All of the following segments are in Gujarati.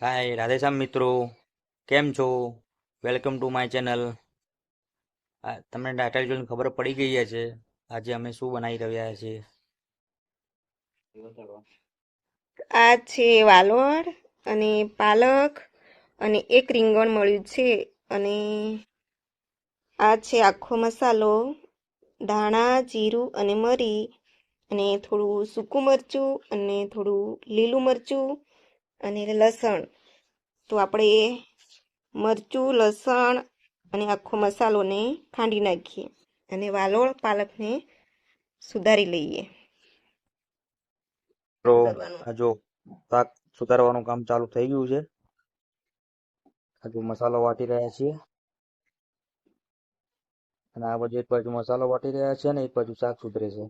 હાય રાધેશ્યામ મિત્રો, કેમ છો? Welcome to my channel. તમને ટાઇટલ જોઈને ખબર પડી ગઈ છે આજે અમે શું બનાવી રહ્યા છીએ. આ છે વાલોળ અને પાલક અને એક રીંગણ મળ્યું છે અને આ છે આખો મસાલો, ધાણા, જીરું અને મરી અને થોડું સૂકું મરચું અને થોડું લીલું મરચું અને લસણ. તો આપણે મરચું, લસણ અને આખો મસાલોને ખાંડી નાખીએ અને વાલોળ પાલકને સુધારી લઈએ. તો આ જો શાક સુધારવાનું કામ ચાલુ થઈ ગયું છે. હજુ મસાલો વાટી રહ્યા છીએ અને આ બાજુ એક બાજુ મસાલો વાટી રહ્યા છે અને એક બાજુ શાક સુધરે છે.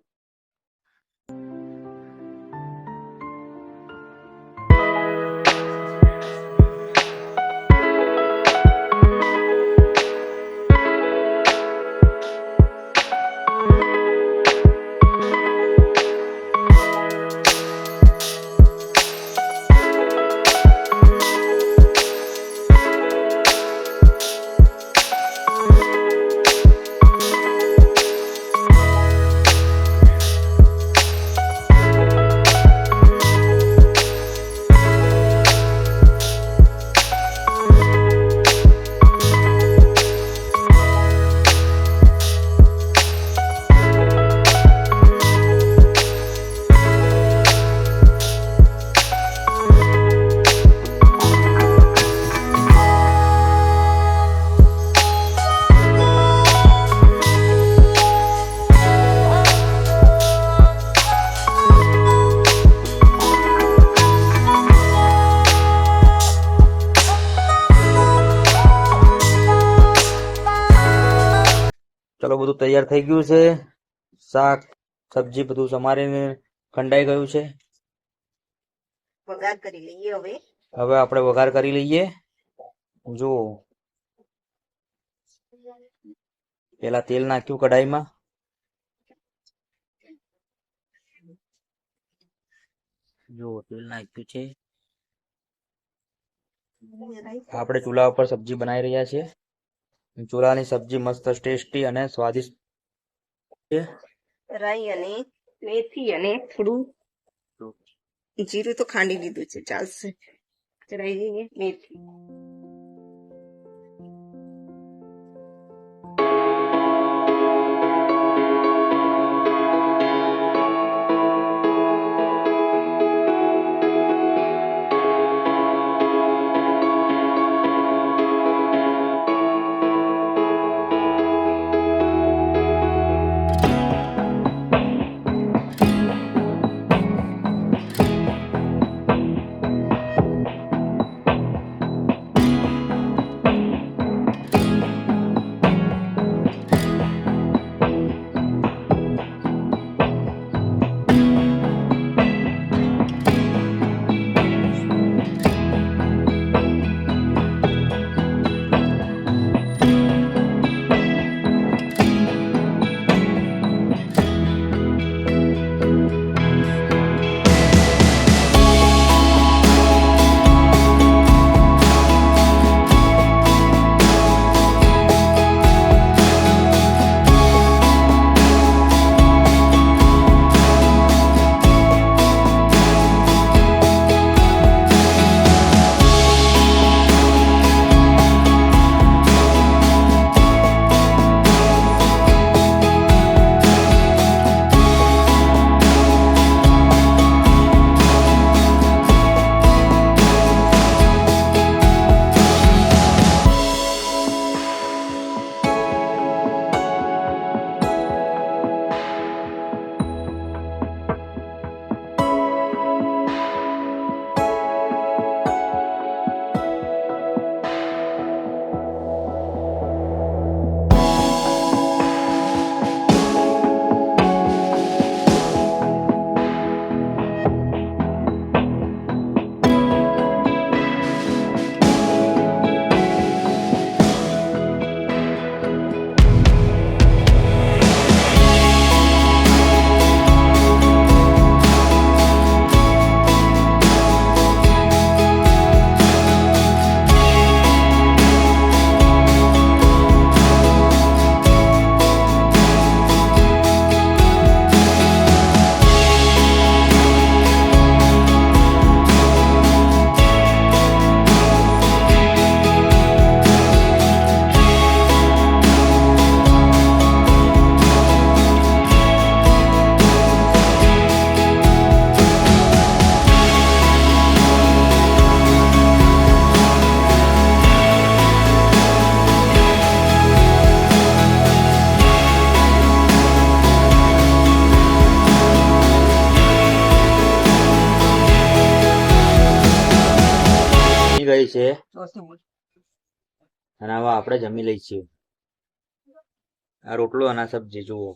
ચલો, બધું તૈયાર થઈ ગયું છે. શાક સબ્જી બધું સમારીને ખંડાઈ ગયું છે. વઘાર કરી લઈએ. હવે આપણે વઘાર કરી લઈએ. જુઓ, પેલા તેલ નાખ્યું કઢાઈમાં. જુઓ, તેલ નાખ્યું છે. આપણે ચૂલા ઉપર સબ્જી બનાવી રહ્યા છીએ. ચૂલાની સબ્જી મસ્ત ટેસ્ટી અને સ્વાદિષ્ટ છે. રાઈ અને મેથી અને થોડું જીરું તો ખાંડી લીધું છે, ચાલશે. ચડાવી દઈએ મેથી. ગઈ છે અને હવે આપણે જમી લઈ છીએ. આ રોટલો અને આ સબ્જી જુઓ.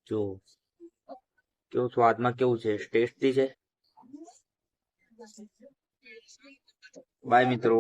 જો કેવું સ્વાદમાં કેવું છે, ટેસ્ટી છે. બાય મિત્રો.